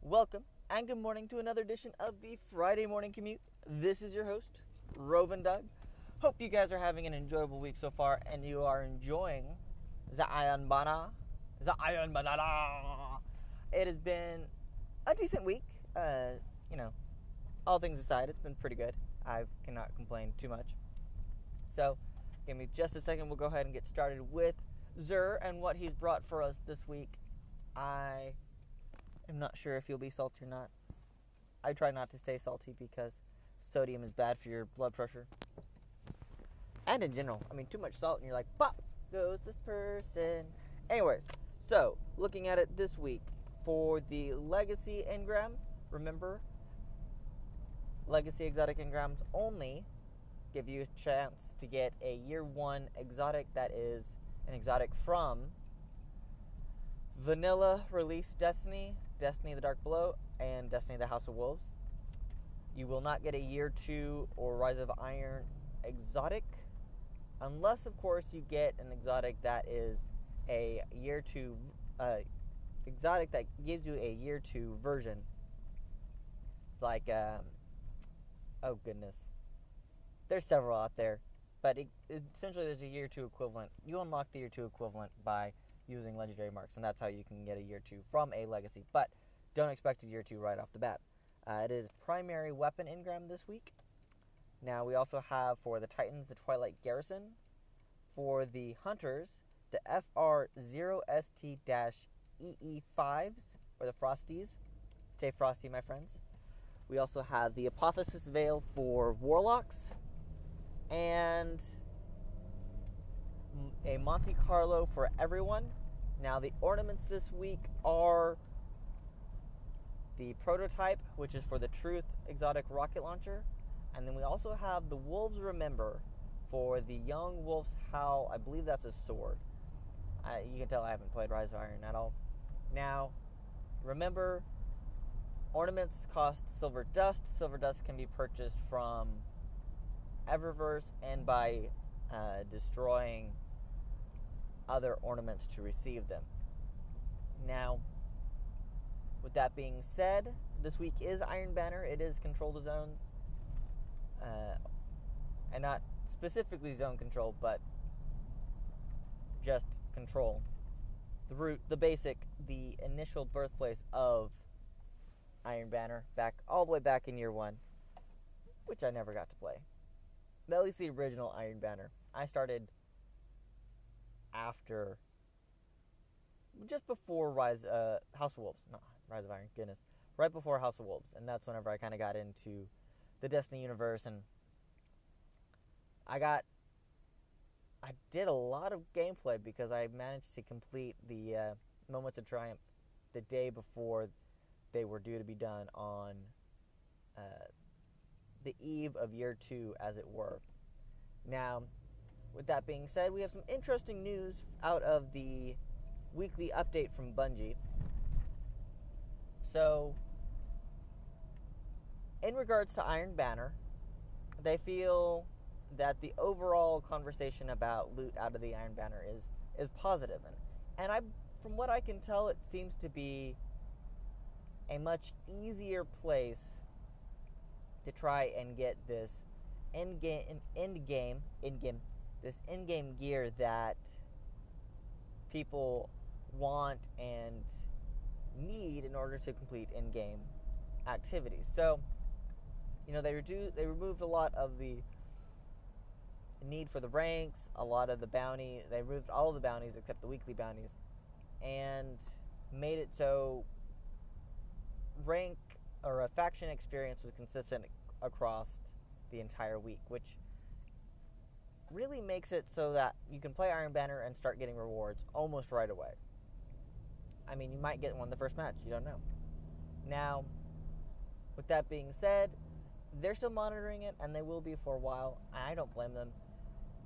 Welcome and good morning to another edition of the Friday Morning Commute. This is your host, Rovin Doug. Hope you guys are having an enjoyable week so far and you are enjoying the Iron Banana. It has been a decent week. All things aside, it's been pretty good. I cannot complain too much. So, give me just a second. We'll go ahead and get started with Xur and what he's brought for us this week. I am not sure if you'll be salty or not. I try not to stay salty because sodium is bad for your blood pressure. And in general, too much salt and you're like, pop goes this person. Anyways, so looking at it this week for the Legacy Engram, remember, Legacy Exotic Engrams only give you a chance to get a Year 1 exotic that is an exotic from Vanilla Release Destiny, Destiny the Dark Below, and Destiny the House of Wolves. You will not get a Year 2 or Rise of Iron exotic, unless, of course, you get an exotic that is a Year 2 exotic that gives you a Year 2 version. It's like, oh goodness. There's several out there, but essentially there's a Year 2 equivalent. You unlock the Year 2 equivalent by using legendary marks, and that's how you can get a Year 2 from a Legacy, but don't expect a Year 2 right off the bat. It is primary weapon engram this week. Now we also have for the Titans the Twilight Garrison, for the Hunters the FR0ST-EE5s, or the Frosties. Stay frosty, my friends. We also have the Apotheosis Veil for Warlocks, and a Monte Carlo for everyone. Now the ornaments this week are the Prototype, which is for the Truth exotic rocket launcher, and then we also have the Wolves Remember for the Young Wolf's Howl. I believe that's a sword. You can tell I haven't played Rise of Iron at all. Now, remember, ornaments cost silver dust. Silver dust can be purchased from Eververse and by destroying other ornaments to receive them. Now, with that being said, this week is Iron Banner. It is Control the Zones. And not specifically zone control, but just control. The root, the basic, the initial birthplace of Iron Banner, all the way back in Year 1, which I never got to play. At least the original Iron Banner. I started after, just before House of Wolves. No, Rise of Iron, goodness. Right before House of Wolves, and that's whenever I kind of got into the Destiny universe, and I did a lot of gameplay because I managed to complete the Moments of Triumph the day before they were due to be done on the eve of Year 2, as it were. Now, with that being said, we have some interesting news out of the weekly update from Bungie. So, in regards to Iron Banner, they feel that the overall conversation about loot out of the Iron Banner is positive. And from what I can tell, it seems to be a much easier place to try and get this in-game gear that people want and need in order to complete in-game activities. So, they removed a lot of the need for the ranks, a lot of the bounty. They removed all of the bounties except the weekly bounties, and made it so rank or a faction experience was consistent across the entire week, which really makes it so that you can play Iron Banner and start getting rewards almost right away. You might get one the first match, you don't know. Now, with that being said, they're still monitoring it, and they will be for a while. I don't blame them.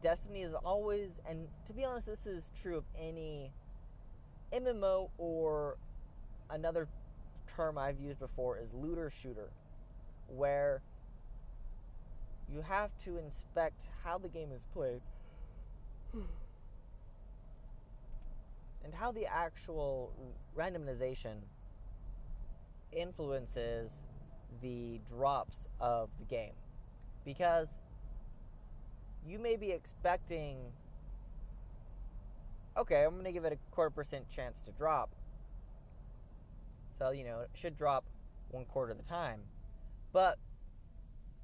Destiny is always, and to be honest, this is true of any MMO, or another term I've used before is looter shooter, where you have to inspect how the game is played and how the actual randomization influences the drops of the game. Because you may be expecting, okay, I'm going to give it a 0.25% chance to drop. So, it should drop 1/4 of the time. But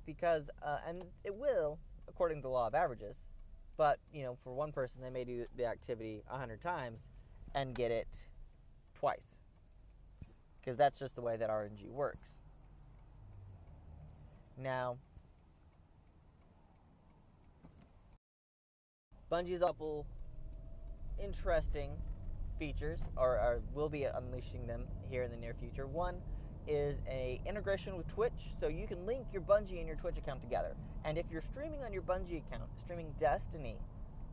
because, and it will, according to the law of averages, but, for one person, they may do the activity 100 times and get it twice. Because that's just the way that RNG works. Now, Bungie's a couple interesting features, or will be unleashing them here in the near future. One is a integration with Twitch, so you can link your Bungie and your Twitch account together. And if you're streaming on your Bungie account, streaming Destiny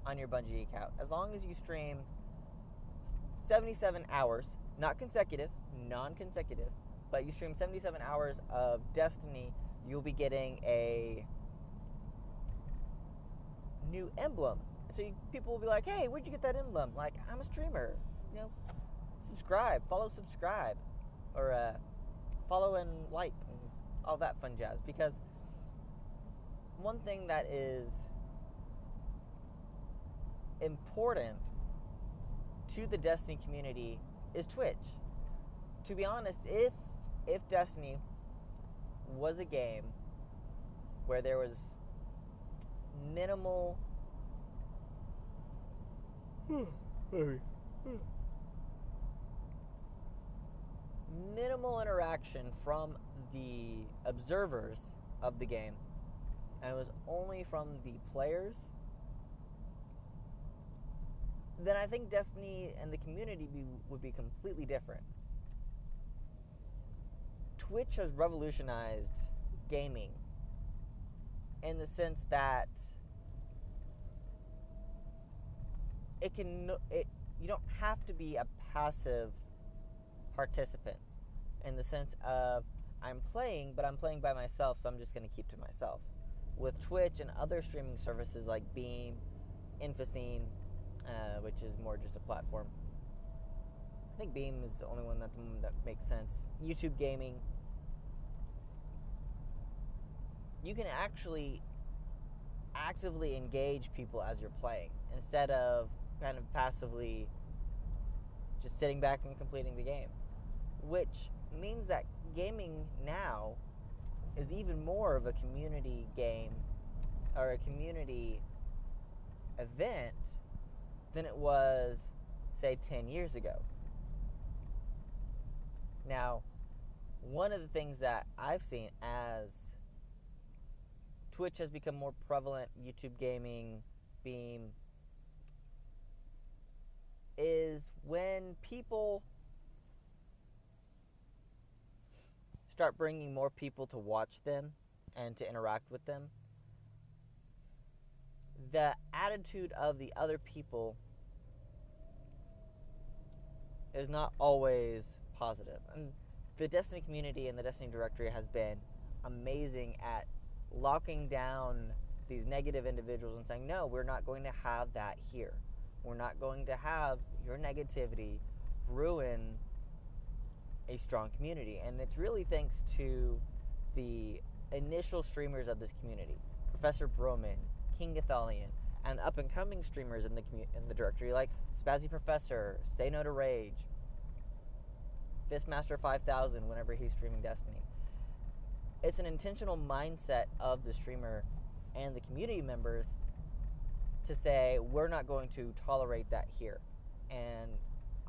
on your Bungie account, as long as you stream 77 hours, not consecutive, non-consecutive, but you stream 77 hours of Destiny, you'll be getting a new emblem. So people will be like, hey, where'd you get that emblem? Like, I'm a streamer. Subscribe, follow, subscribe. Or follow and like, and all that fun jazz. Because one thing that is important to the Destiny community is Twitch. To be honest, if Destiny was a game where there was minimal interaction from the observers of the game, and it was only from the players, then I think Destiny and the community would be completely different. Twitch has revolutionized gaming in the sense that you don't have to be a passive participant, in the sense of I'm playing, but I'm playing by myself, so I'm just going to keep to myself. With Twitch and other streaming services like Beam, Infoscene, which is more just a platform. I think Beam is the only one that makes sense. YouTube Gaming. You can actually actively engage people as you're playing, instead of kind of passively just sitting back and completing the game. Which means that gaming now is even more of a community game, or a community event, than it was, say, 10 years ago. Now, one of the things that I've seen as Twitch has become more prevalent, YouTube Gaming, Beam, is when people start bringing more people to watch them and to interact with them, the attitude of the other people is not always positive. And the Destiny community and the Destiny directory has been amazing at locking down these negative individuals and saying, no, we're not going to have that here. We're not going to have your negativity ruin a strong community. And it's really thanks to the initial streamers of this community, Professor Broman, King Gathalion, and up-and-coming streamers in the directory like Spazzy Professor, Say No to Rage, Fistmaster 5000 whenever he's streaming Destiny. It's an intentional mindset of the streamer and the community members to say, we're not going to tolerate that here. And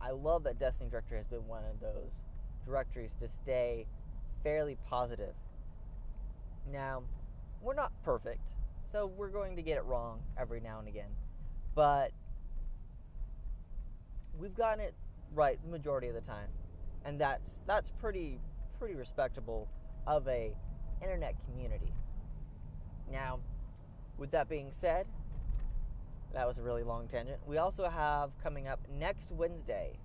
I love that Destiny Directory has been one of those directories to stay fairly positive. Now, we're not perfect, so we're going to get it wrong every now and again. But we've gotten it right the majority of the time. And that's pretty respectable of a internet community. Now, with that being said, that was a really long tangent. We also have coming up next Wednesday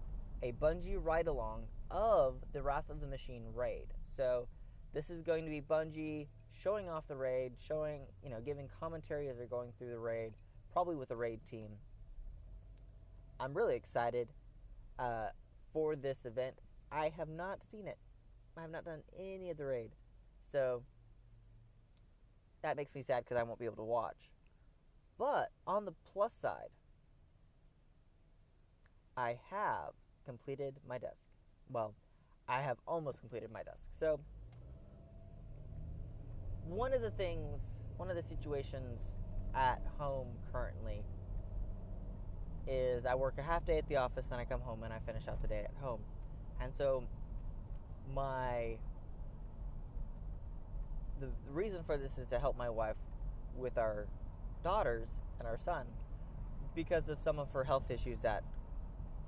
a Bungie ride-along of the Wrath of the Machine raid. So this is going to be Bungie showing off the raid, giving commentary as they're going through the raid, probably with the raid team. I'm really excited for this event. I have not seen it. I have not done any of the raid. So that makes me sad because I won't be able to watch. But on the plus side, I have completed my desk. Well, I have almost completed my desk. So one of the situations at home currently is I work a half day at the office, then I come home and I finish out the day at home. And so the reason for this is to help my wife with our daughters and our son because of some of her health issues that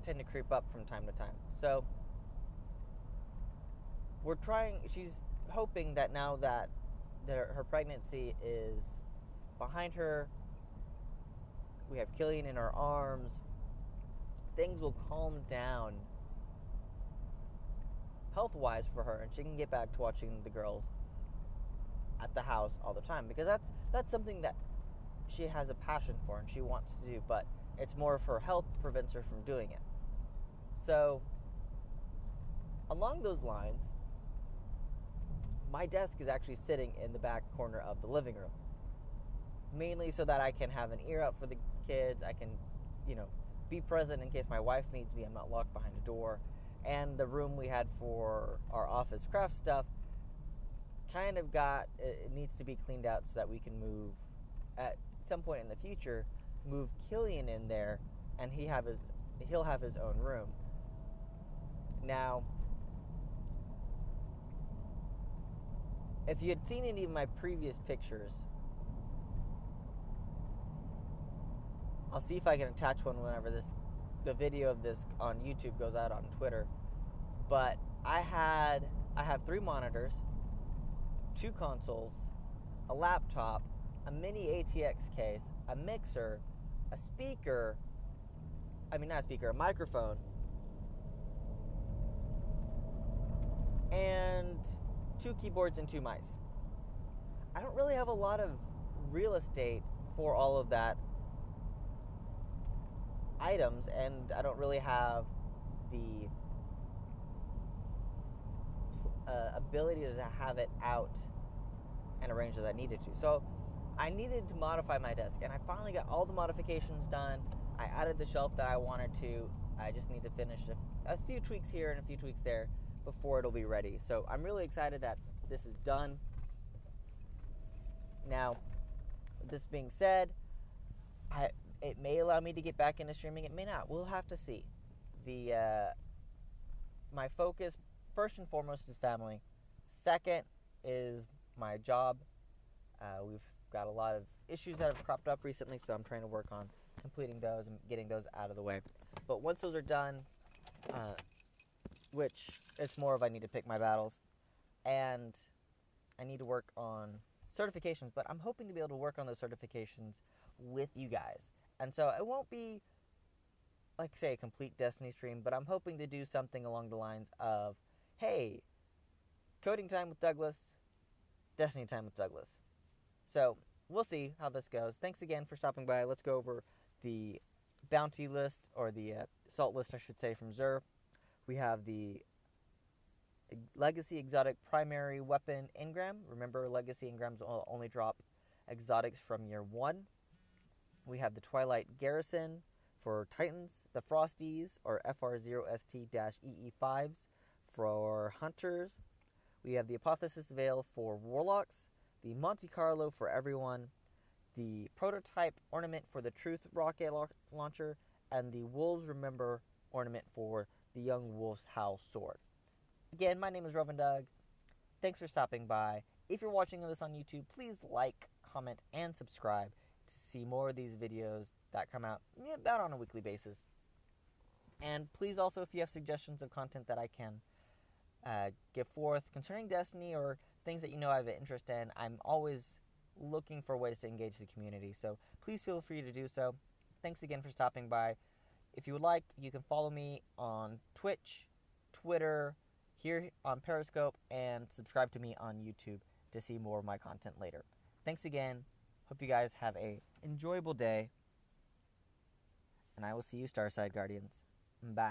tend to creep up from time to time. So she's hoping that now that her pregnancy is behind her, we have Killian in our arms, things will calm down health-wise for her, and she can get back to watching the girls at the house all the time, because that's something that she has a passion for and she wants to do, but it's more of her health prevents her from doing it. So along those lines, my desk is actually sitting in the back corner of the living room, mainly so that I can have an ear out for the kids. I can, be present in case my wife needs me. I'm not locked behind a door. And the room we had for our office craft stuff kind of it needs to be cleaned out so that we can move at some point in the future, move Killian in there, and he'll have his own room. Now, if you had seen any of my previous pictures, I'll see if I can attach one whenever the video of this on YouTube goes out on Twitter. But I have 3 monitors, 2 consoles, a laptop, a mini ATX case, a mixer, a microphone, and 2 keyboards and 2 mice. I don't really have a lot of real estate for all of that items, and I don't really have the ability to have it out and arranged as I needed to. So I needed to modify my desk, and I finally got all the modifications done. I added the shelf that I wanted to. I just need to finish a few tweaks here and a few tweaks there before it'll be ready. So I'm really excited that this is done. Now, this being said, it may allow me to get back into streaming. It may not. We'll have to see. My focus, first and foremost, is family. Second is my job. We've got a lot of issues that have cropped up recently, so I'm trying to work on completing those and getting those out of the way. But once those are done, which it's more of I need to pick my battles, and I need to work on certifications, but I'm hoping to be able to work on those certifications with you guys. And so it won't be, like, say, a complete Destiny stream, but I'm hoping to do something along the lines of, hey, coding time with Douglas, Destiny time with Douglas. So we'll see how this goes. Thanks again for stopping by. Let's go over the bounty list, or the salt list, I should say, from Xur. We have the Legacy Exotic Primary Weapon Engram. Remember, Legacy Engrams will only drop exotics from year 1. We have the Twilight Garrison for Titans, the Frosties, or FR0ST-EE5s for Hunters. We have the Apotheosis Veil for Warlocks, the Monte Carlo for everyone, the Prototype Ornament for the Truth Rocket Launcher, and the Wolves Remember Ornament for the Young Wolf's Howl Sword. Again, my name is Rovan Doug. Thanks for stopping by. If you're watching this on YouTube, please like, comment, and subscribe to see more of these videos that come out about on a weekly basis. And please also, if you have suggestions of content that I can give forth concerning Destiny, or things that I have an interest in, I'm always looking for ways to engage the community. So please feel free to do so. Thanks again for stopping by. If you would like, you can follow me on Twitch, Twitter, here on Periscope, and subscribe to me on YouTube to see more of my content later. Thanks again. Hope you guys have a enjoyable day, and I will see you Starside Guardians. Bye.